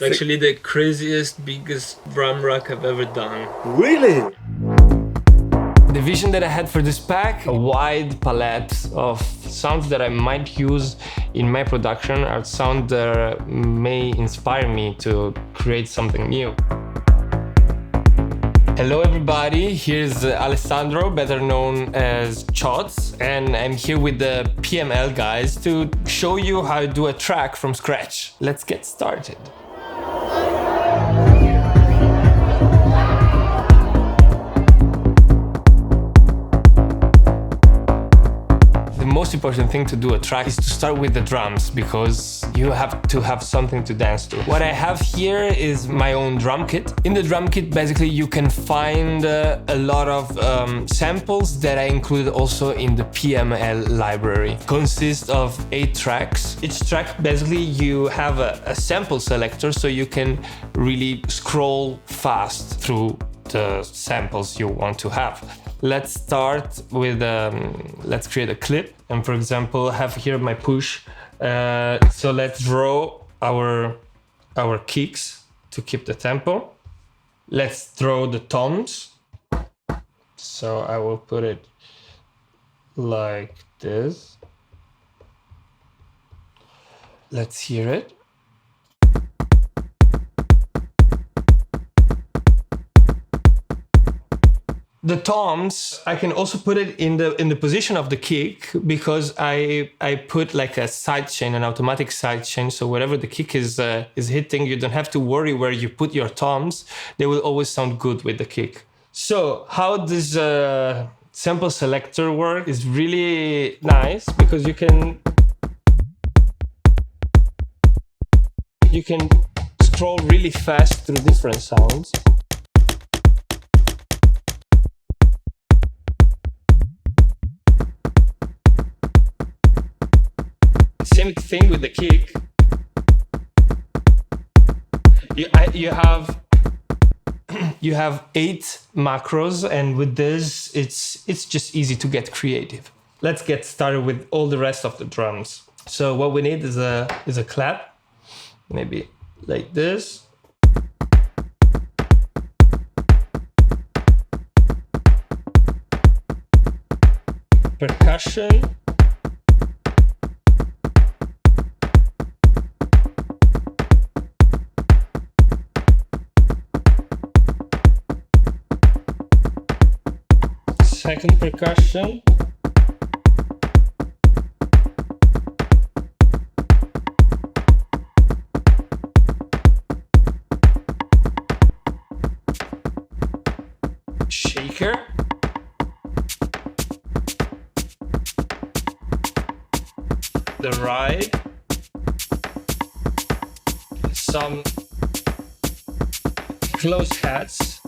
It's actually the craziest, biggest drum rack I've ever done. Really? The vision that I had for this pack, a wide palette of sounds that I might use in my production are sounds that may inspire me to create something new. Hello everybody, here's Alessandro, better known as Cioz, and I'm here with the PML guys to show you how to do a track from scratch. Let's get started. The most important thing to do a track is to start with the drums, because you have to have something to dance to. What I have here is my own drum kit. In the drum kit, basically, you can find a lot of samples that I included also in the PML library. It consists of 8 tracks. Each track, basically, you have a sample selector, so you can really scroll fast through the samples you want to have. Let's start with, let's create a clip. And for example, I have here my push. So let's draw our kicks to keep the tempo. Let's draw the toms. So I will put it like this. Let's hear it. The toms, I can also put it in the position of the kick, because I put like a sidechain, an automatic sidechain. So wherever the kick is hitting, you don't have to worry where you put your toms. They will always sound good with the kick. So how this sample selector work is really nice, because you can scroll really fast through different sounds. Same thing with the kick. You have 8 macros, and with this, it's just easy to get creative. Let's get started with all the rest of the drums. So what we need is a clap, maybe like this. Percussion. Second percussion. Shaker. The ride. Some close hats.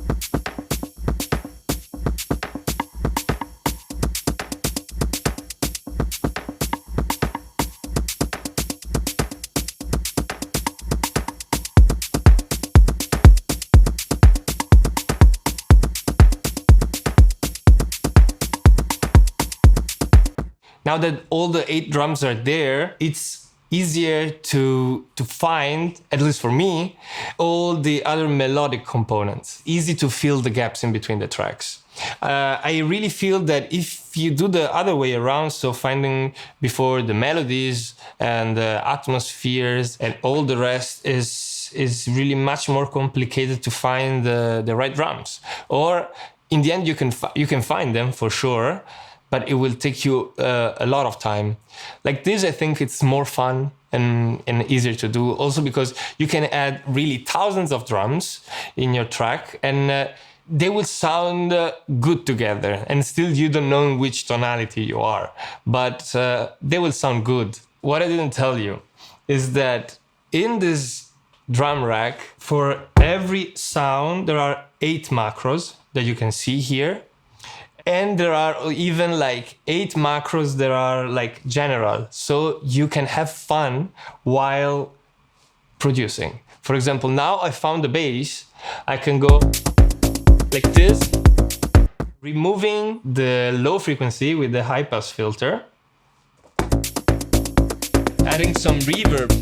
Now that all the 8 drums are there, it's easier to find, at least for me, all the other melodic components. Easy to fill the gaps in between the tracks. I really feel that if you do the other way around, so finding before the melodies and the atmospheres and all the rest is really much more complicated to find the right drums. Or in the end, you can find them for sure, but it will take you a lot of time. Like this, I think it's more fun and easier to do. Also because you can add really thousands of drums in your track, and they will sound good together, and still you don't know which tonality you are, but they will sound good. What I didn't tell you is that in this drum rack, for every sound, there are 8 macros that you can see here. And there are even like 8 macros that are like general, so you can have fun while producing. For example, now I found the bass, I can go like this, removing the low frequency with the high pass filter, adding some reverb,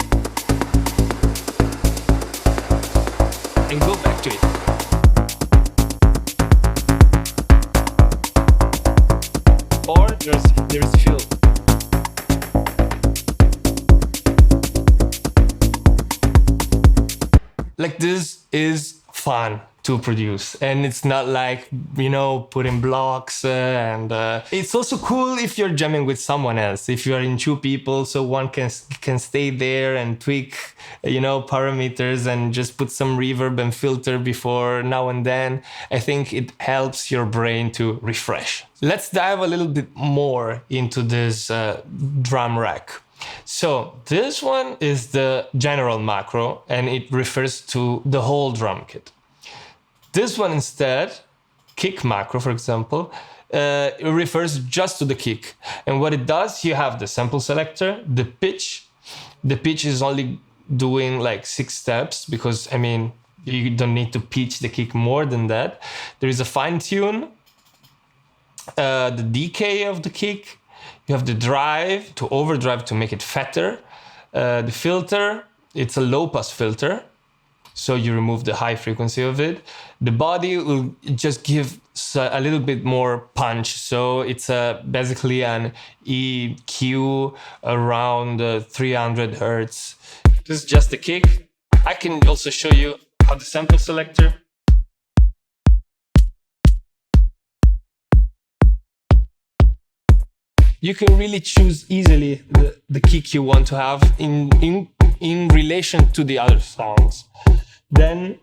and go back to it. Or there's fill. Like, this is fun to produce, and it's not like, you know, putting blocks and it's also cool if you're jamming with someone else, if you are in two people, so one can stay there and tweak, you know, parameters and just put some reverb and filter before now and then. I think it helps your brain to refresh. Let's dive a little bit more into this drum rack. So this one is the general macro, and it refers to the whole drum kit. This one instead, kick macro, for example, it refers just to the kick. And what it does, you have the sample selector, the pitch. The pitch is only doing like 6 steps because, I mean, you don't need to pitch the kick more than that. There is a fine tune, the decay of the kick. You have the drive to overdrive to make it fatter. The filter, it's a low pass filter, so you remove the high frequency of it. The body will just give a little bit more punch, so it's basically an EQ around 300 Hertz. This is just the kick. I can also show you how the sample selector. You can really choose easily the kick you want to have in relation to the other sounds. Then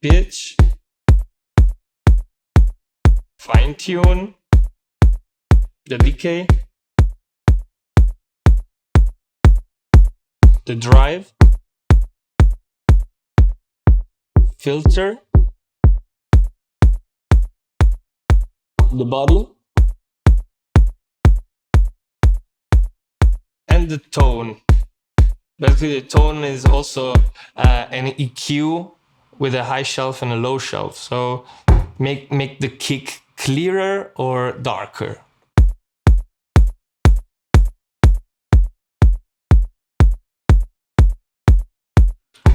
pitch, fine tune, the decay, the drive, filter, the body, and the tone. Basically, the tone is also an EQ with a high shelf and a low shelf. So make the kick clearer or darker.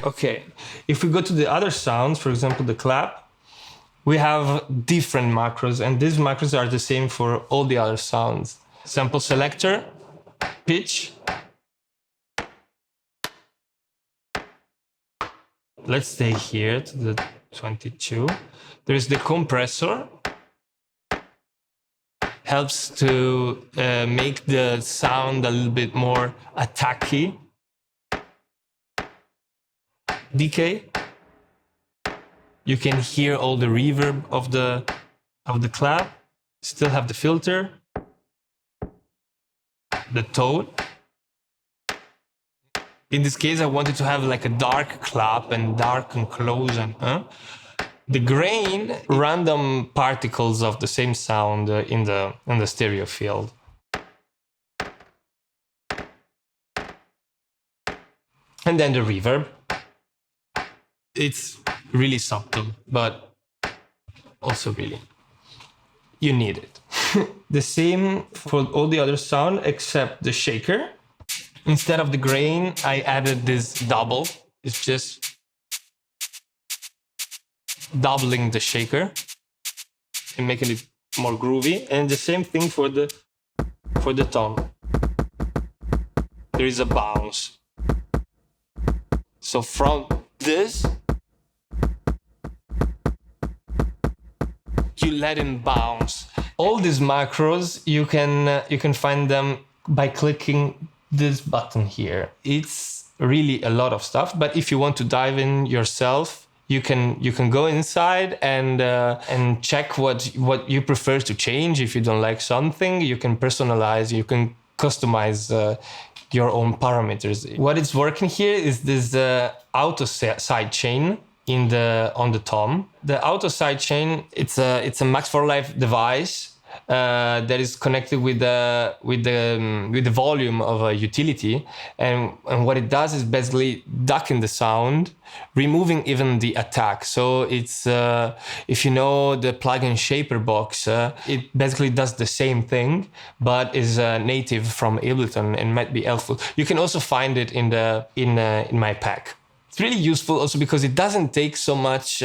Okay, if we go to the other sounds, for example, the clap, we have different macros, and these macros are the same for all the other sounds. Sample selector, pitch. Let's stay here to the 22. There's the compressor. Helps to make the sound a little bit more attacky. Decay. You can hear all the reverb of the clap. Still have the filter, the tone. In this case, I wanted to have like a dark clap and dark and close and the grain, random particles of the same sound in the stereo field. And then the reverb. It's really subtle, but also really, you need it. The same for all the other sound except the shaker. Instead of the grain, I added this double. It's just doubling the shaker and making it more groovy. And the same thing for the tone. There is a bounce. So from this, you let him bounce. All these macros, you can find them by clicking this button here. It's really a lot of stuff, but if you want to dive in yourself, you can go inside and check what you prefer to change. If you don't like something, you can personalize, you can customize your own parameters. What is working here is this auto side chain on the tom. The auto side chain, it's a Max for Life device that is connected with the volume of a utility, and what it does is basically ducking the sound, removing even the attack. So it's if you know the plugin Shaper Box, it basically does the same thing, but is native from Ableton and might be helpful. You can also find it in my pack. It's really useful also because it doesn't take so much,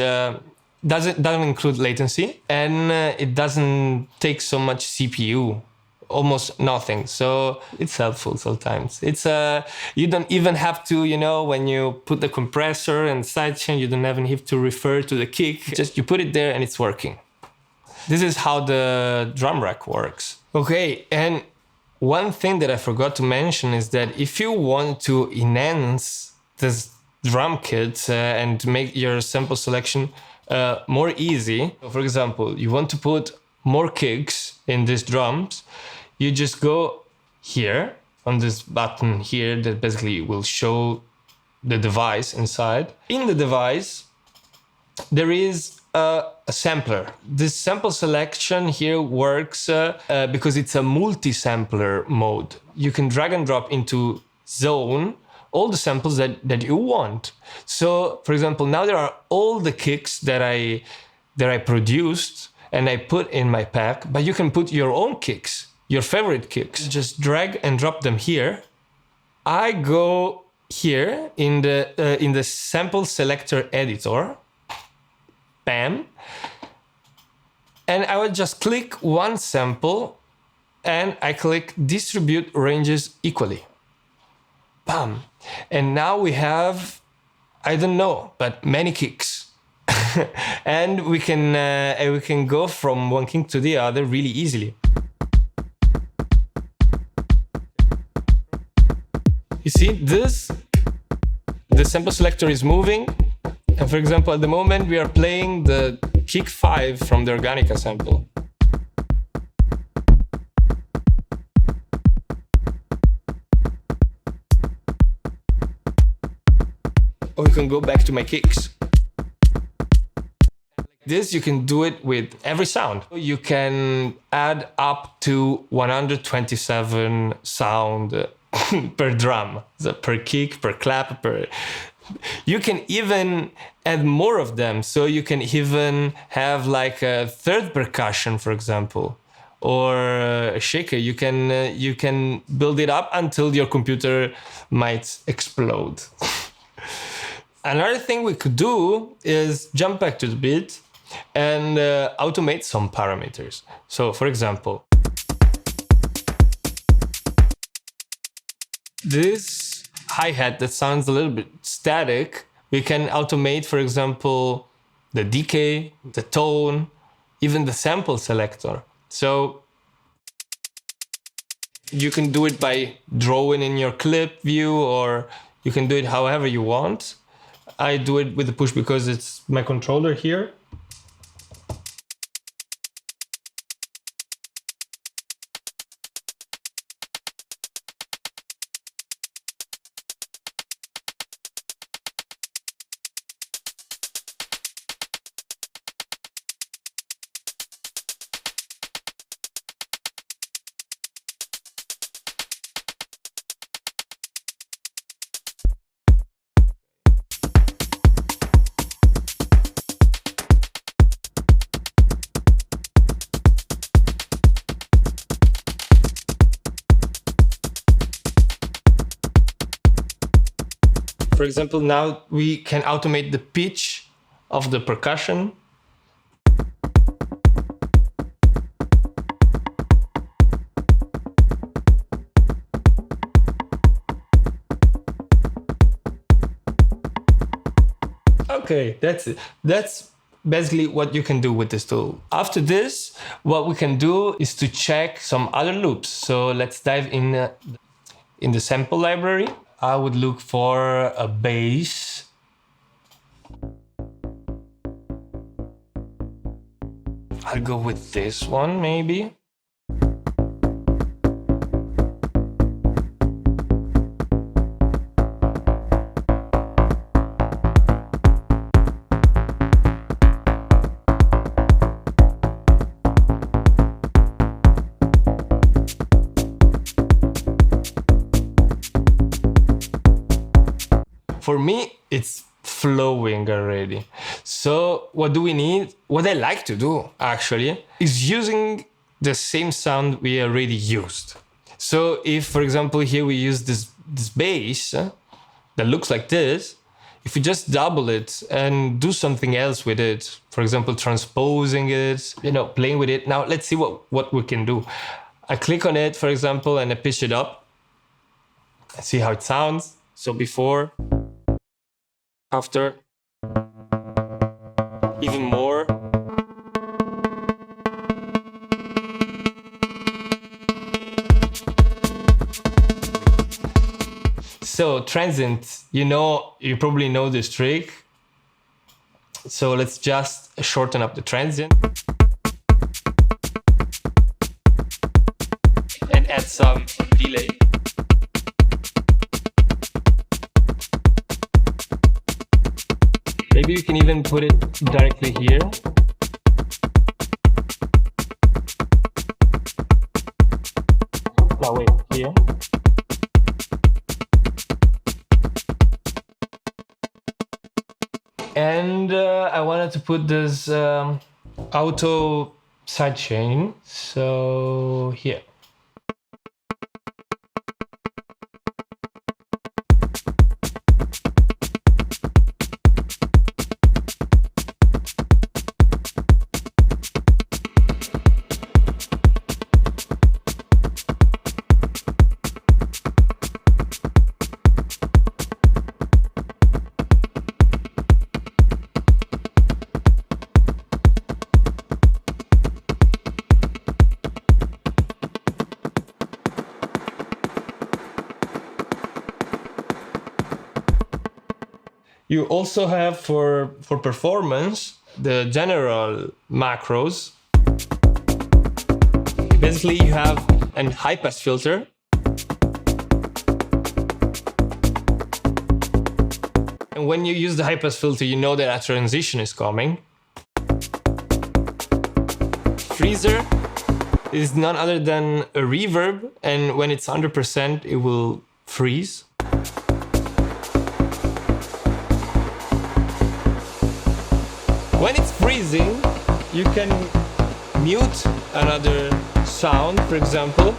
doesn't include latency, and it doesn't take so much CPU, almost nothing. So it's helpful sometimes. It's you don't even have to, you know, when you put the compressor and sidechain, you don't even have to refer to the kick. Just you put it there and it's working. This is how the drum rack works. Okay, and one thing that I forgot to mention is that if you want to enhance this drum kit and make your sample selection more easy, for example, you want to put more kicks in these drums, you just go here on this button here that basically will show the device inside. In the device, there is a sampler. This sample selection here works because it's a multi-sampler mode. You can drag and drop into zone all the samples that you want. So, for example, now there are all the kicks that I produced and I put in my pack, but you can put your own kicks, your favorite kicks. Just drag and drop them here. I go here in the sample selector editor. Bam. And I will just click one sample and I click distribute ranges equally. Bam. And now we have, I don't know, but many kicks. And we can go from one kick to the other really easily. You see this? The sample selector is moving. And for example, at the moment we are playing the kick 5 from the Organica sample. Or you can go back to my kicks. Like this, you can do it with every sound. You can add up to 127 sound per drum, so per kick, per clap, per... You can even add more of them, so you can even have like a third percussion, for example, or a shaker. You can build it up until your computer might explode. Another thing we could do is jump back to the beat and automate some parameters. So, for example, this hi-hat that sounds a little bit static, we can automate, for example, the decay, the tone, even the sample selector. So you can do it by drawing in your clip view, or you can do it however you want. I do it with the push because it's my controller here. For example, now we can automate the pitch of the percussion. Okay, that's it. That's basically what you can do with this tool. After this, what we can do is to check some other loops. So let's dive in the sample library. I would look for a bass. I'll go with this one, maybe. For me, it's flowing already. So what do we need? What I like to do, actually, is using the same sound we already used. So if, for example, here we use this bass that looks like this, if you just double it and do something else with it, for example, transposing it, playing with it. Now let's see what we can do. I click on it, for example, and I pitch it up. I see how it sounds. So before, after, even more. So transient, you probably know this trick. So let's just shorten up the transient and add some delay. Maybe you can even put it directly here. No, wait, here. And I wanted to put this auto sidechain, so here. You also have for performance the general macros. Basically, you have a high pass filter. And when you use the high pass filter, you know that a transition is coming. Freezer is none other than a reverb, and when it's 100%, it will freeze. When it's freezing, you can mute another sound, for example.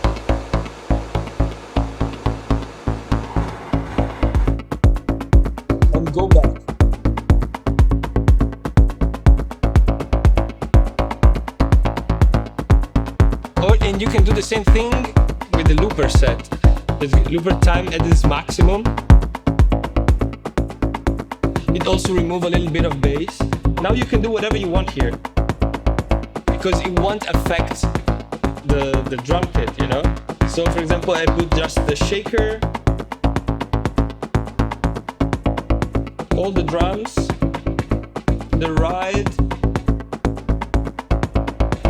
And go back. And you can do the same thing with the looper set. The looper time at its maximum. It also removes a little bit of bass. Now you can do whatever you want here, because it won't affect the drum kit, So for example, I put just the shaker, all the drums, the ride,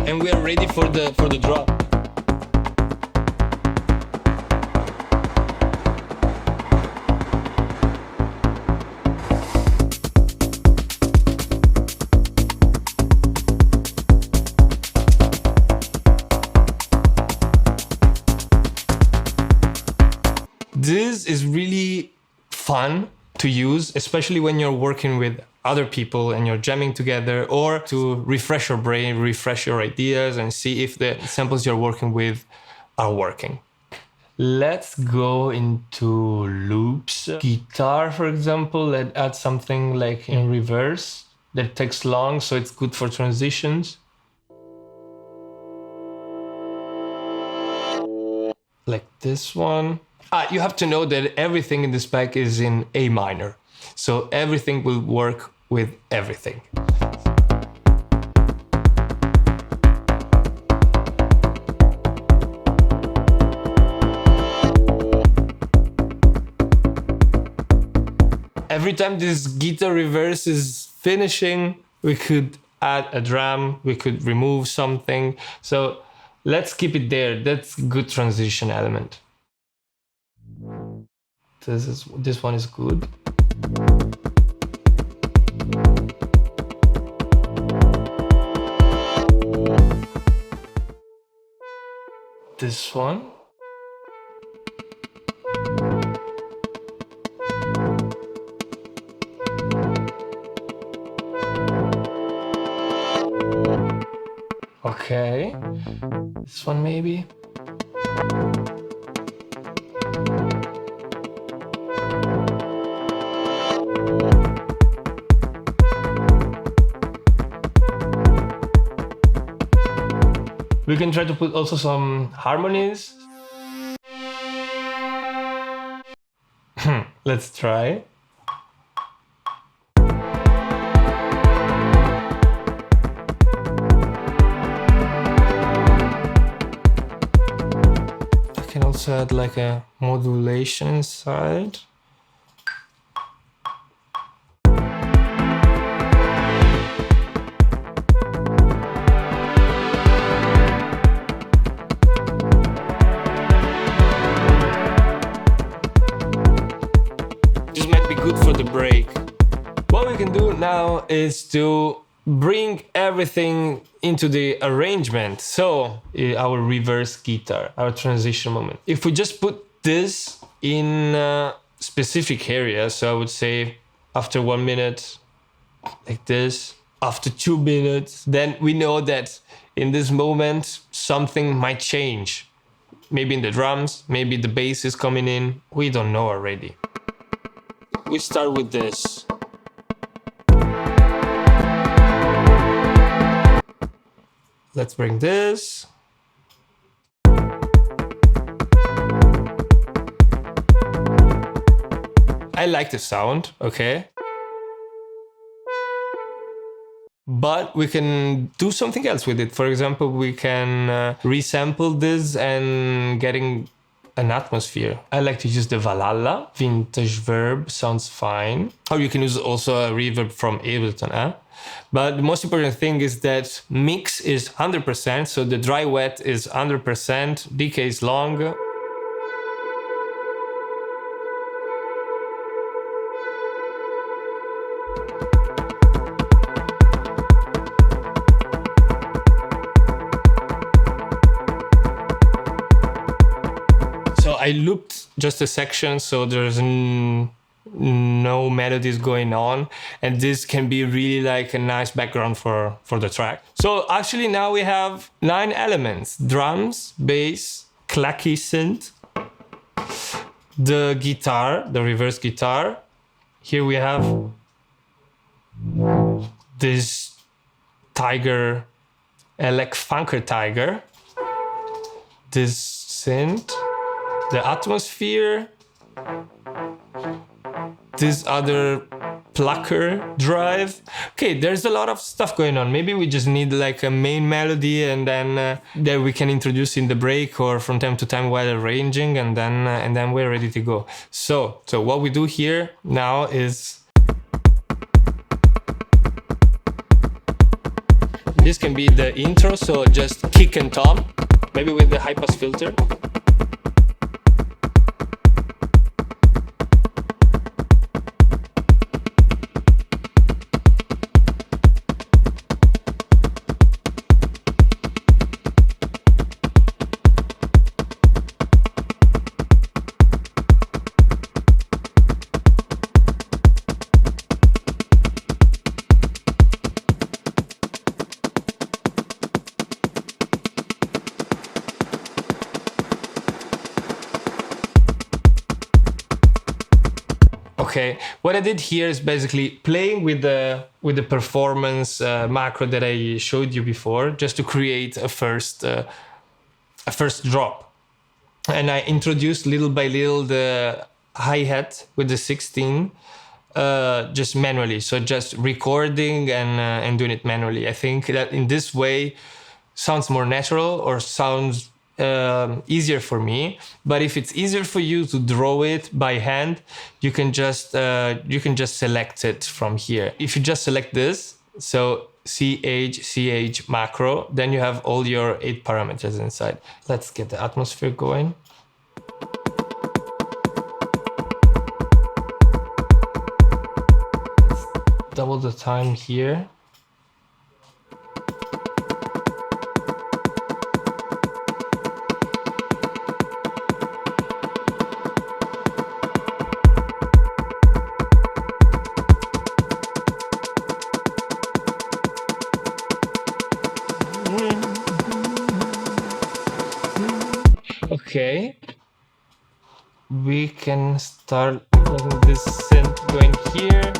and we are ready for the drop. This is really fun to use, especially when you're working with other people and you're jamming together, or to refresh your brain, refresh your ideas, and see if the samples you're working with are working. Let's go into loops. Guitar, for example, let's add something like in reverse that takes long, so it's good for transitions. Like this one. You have to know that everything in this pack is in A minor, so everything will work with everything. Every time this guitar reverse is finishing, we could add a drum, we could remove something. So let's keep it there. That's a good transition element. This one is good. This one. Okay. This one maybe. We can try to put also some harmonies. Let's try. I can also add like a modulation inside. Good for the break. What we can do now is to bring everything into the arrangement. So our reverse guitar, our transition moment. If we just put this in a specific area, so I would say after 1 minute, like this, after 2 minutes, then we know that in this moment, something might change. Maybe in the drums, maybe the bass is coming in. We don't know already. We start with this. Let's bring this. I like the sound, okay? But we can do something else with it. For example, we can resample this and getting an atmosphere. I like to use the Valhalla. Vintage verb sounds fine. Or you can use also a reverb from Ableton. But the most important thing is that mix is 100%, so the dry wet is 100%, decay is long. I looped just a section, so there's no melodies going on, and this can be really like a nice background for the track. So actually now we have 9 elements: drums, bass, clacky synth, the guitar, the reverse guitar. Here we have this Tiger, elect Funker Tiger, this synth, the atmosphere, this other plucker drive. Okay, there's a lot of stuff going on. Maybe we just need like a main melody, and then that we can introduce in the break or from time to time while arranging, and then we're ready to go. So what we do here now is this can be the intro, so just kick and tom, maybe with the high pass filter. Okay, what I did here is basically playing with the performance macro that I showed you before, just to create a first drop. And I introduced little by little the hi-hat with the 16, just manually. So just recording and doing it manually. I think that in this way sounds more natural, or sounds easier for me. But if it's easier for you to draw it by hand, you can just select it from here. If you just select this, so CH macro, then you have all your 8 parameters inside. Let's get the atmosphere going. Let's double the time here. Okay, we can start letting this synth going here.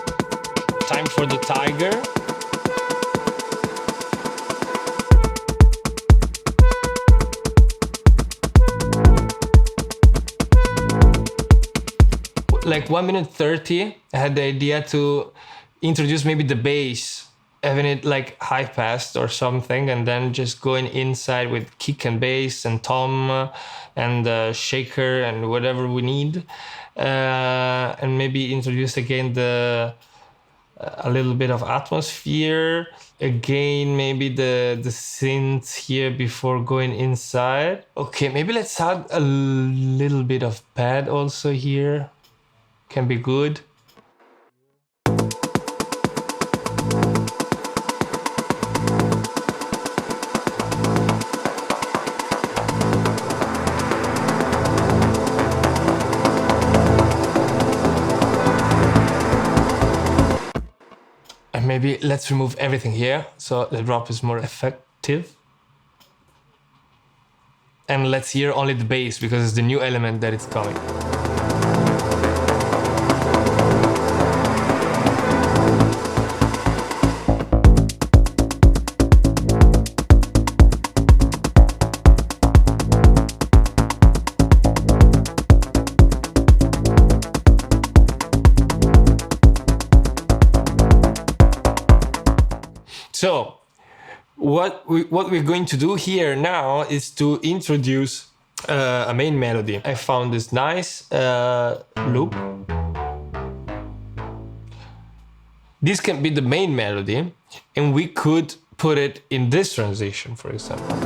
Time for the tiger. like 1 minute 30, I had the idea to introduce maybe the bass, having it like high passed or something, and then just going inside with kick and bass and tom and shaker and whatever we need, and maybe introduce again a little bit of atmosphere, again maybe the synth here before going inside. Okay, maybe let's add a little bit of pad also here, can be good. And maybe let's remove everything here so the drop is more effective. And let's hear only the bass because it's the new element that it's coming. So what we're going to do here now is to introduce a main melody. I found this nice loop. This can be the main melody, and we could put it in this transition, for example.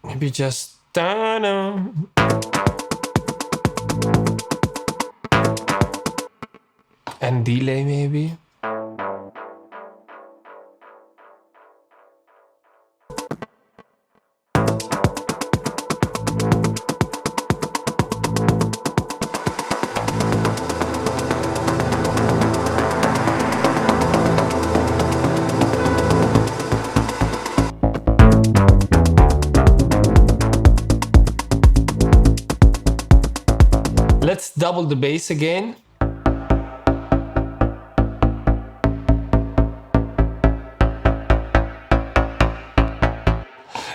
Maybe just ta-da. And delay maybe. Let's double the bass again.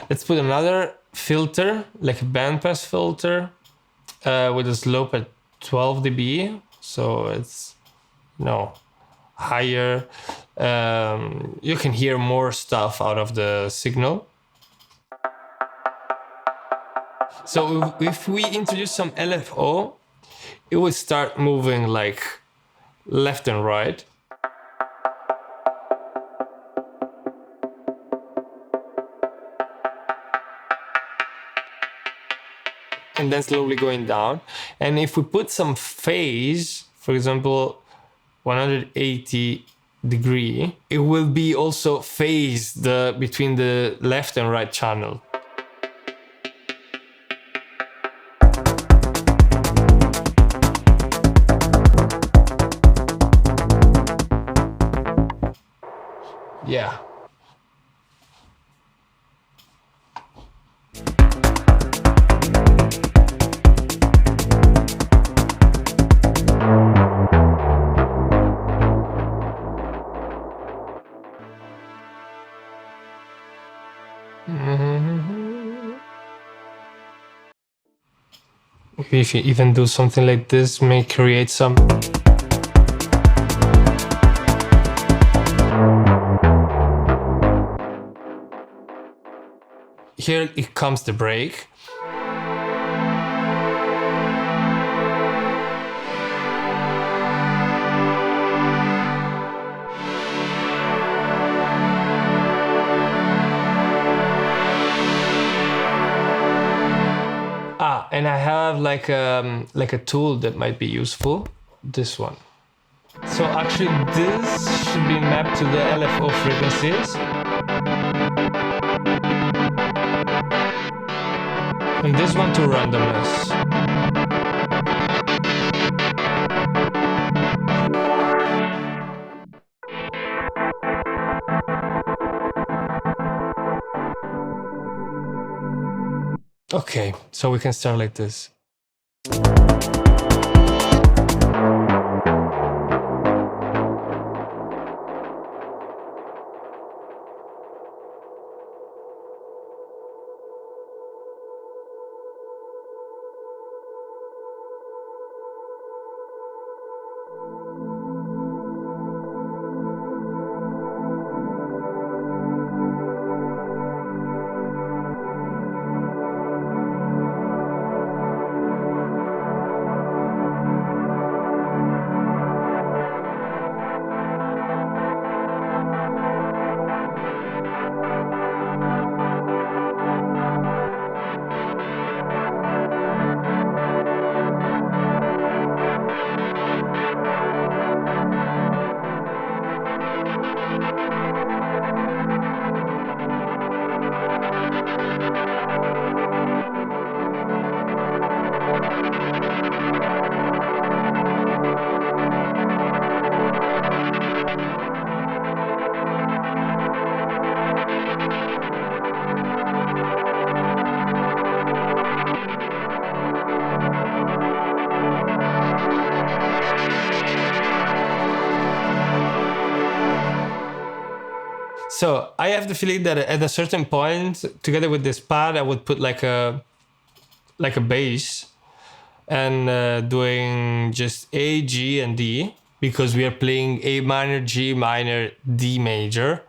Let's put another filter, like a bandpass filter, with a slope at 12 dB. So it's, higher. You can hear more stuff out of the signal. So if we introduce some LFO, it would start moving like left and right. And then slowly going down. And if we put some phase, for example, 180 degree, it will be also phased between the left and right channel. Yeah. Maybe if you even do something like this, may create some. Here it comes the break. And I have like a tool that might be useful. This one. So actually, this should be mapped to the LFO frequencies. And this one to randomness. Okay, so we can start like this. So I have the feeling that at a certain point, together with this pad, I would put like a bass and doing just A, G, and D, because we are playing A minor, G minor, D major.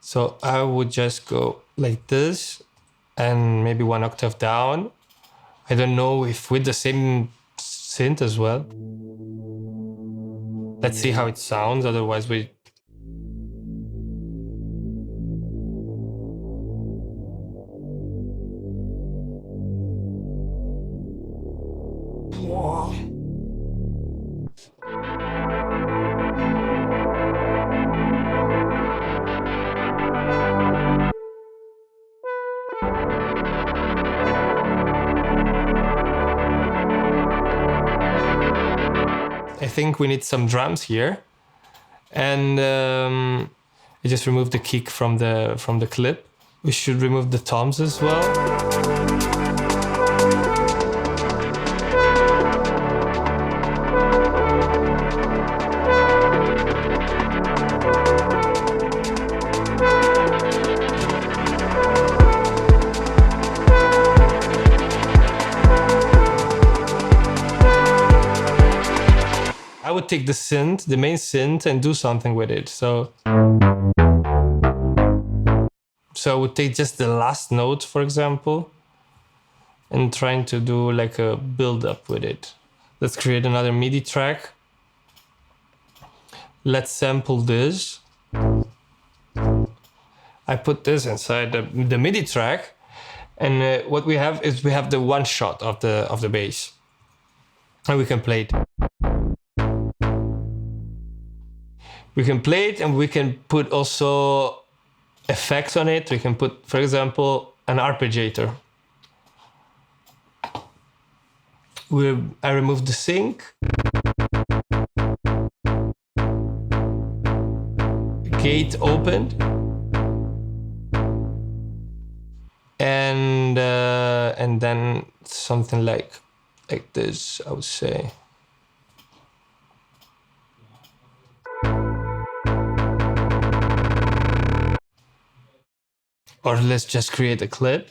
So I would just go like this and maybe one octave down. I don't know if with the same synth as well. Let's see how it sounds, otherwise we... Whoa. I think we need some drums here, and I just removed the kick from the clip. We should remove the toms as well. I would take the synth, the main synth, and do something with it. So I would take just the last note, for example, and trying to do like a build up with it. Let's create another MIDI track. Let's sample this. I put this inside the MIDI track, and what we have is we have the one shot of the bass, and we can play it. We can play it, and we can put also effects on it. We can put, for example, an arpeggiator. I remove the sync. Gate opened. And then something like this, I would say. Or let's just create a clip.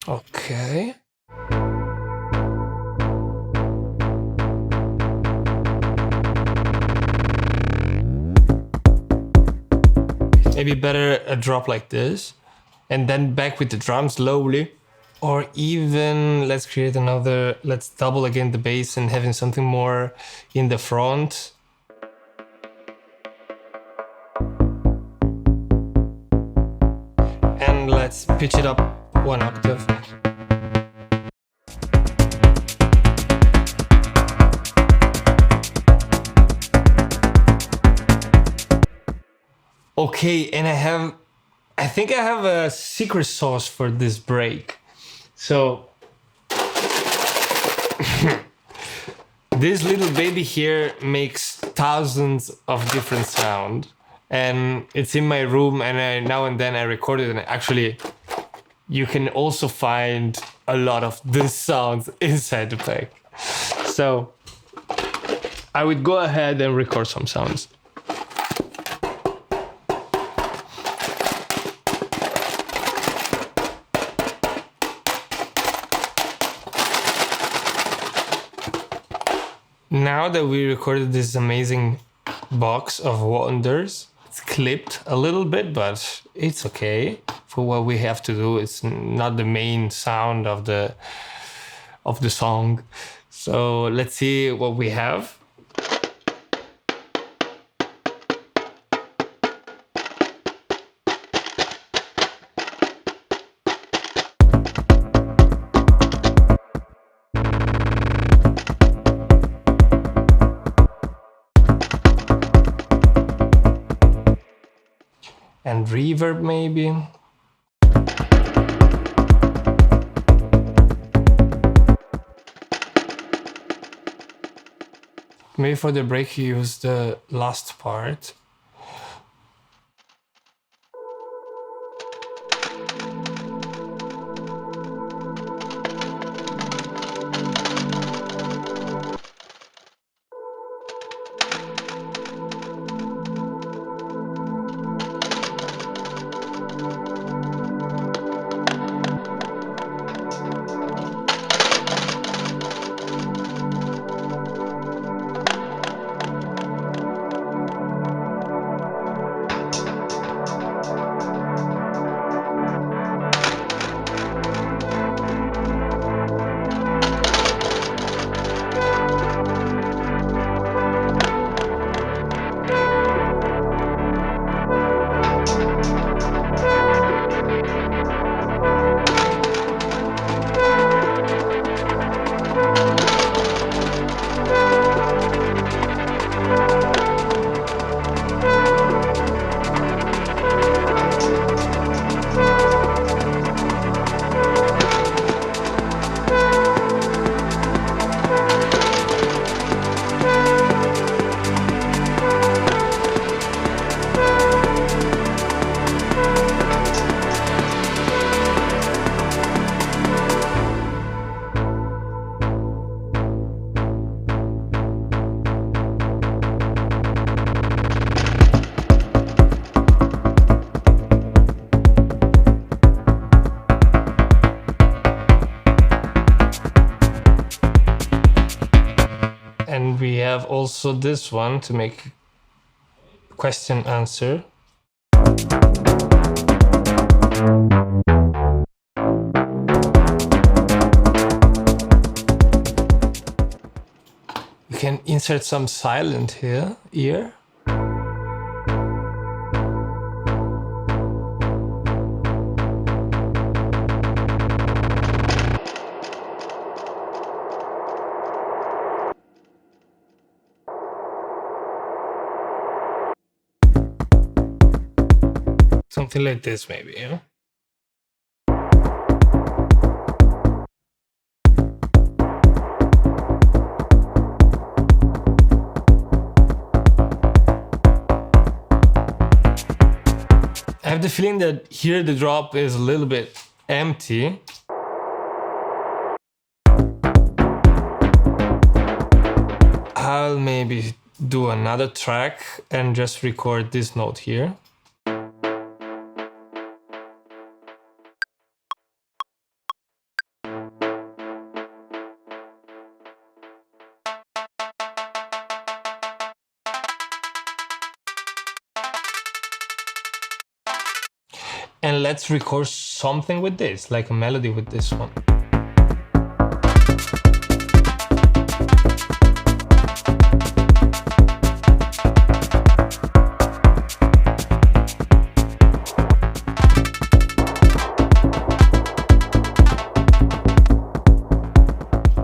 Okay. Maybe better a drop like this, and then back with the drum slowly. Or even let's create another, let's double again the bass and having something more in the front. And let's pitch it up one octave. Okay, and I think I have a secret sauce for this break. So this little baby here makes thousands of different sounds, and it's in my room, and now and then I record it, and actually you can also find a lot of these sounds inside the pack. So I would go ahead and record some sounds. Now that we recorded this amazing box of wonders, it's clipped a little bit, but it's okay for what we have to do. It's not the main sound of the song. So let's see what we have. And reverb maybe. Maybe for the break you use the last part. And we have also this one to make question answer. You can insert some silent here. Something like this, maybe, yeah? I have the feeling that here the drop is a little bit empty. I'll maybe do another track and just record this note here. And let's record something with this, like a melody with this one.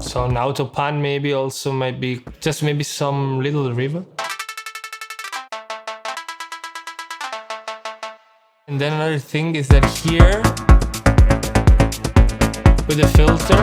So an auto pan maybe also might be just maybe some little reverb. And then another thing is that here, with the filter,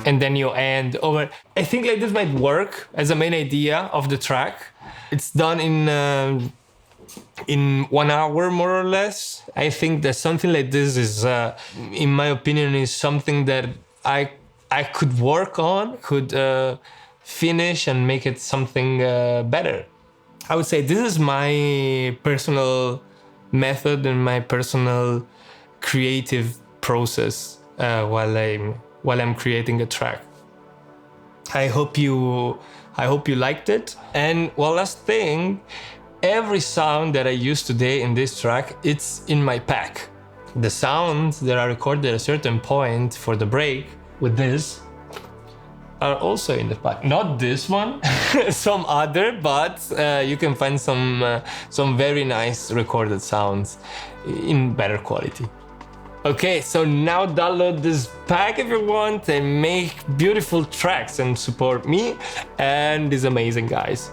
and then you end over. I think like this might work as a main idea of the track. It's done in 1 hour more or less. I think that something like this is, in my opinion, is something that I could work on, could finish and make it something better. I would say this is my personal method and my personal creative process while I'm creating a track. I hope you liked it. And one last thing, every sound that I use today in this track, it's in my pack. The sounds that are recorded at a certain point for the break with this are also in the pack. Not this one, some other, but you can find some very nice recorded sounds in better quality. Okay, so now download this pack if you want and make beautiful tracks and support me and these amazing guys.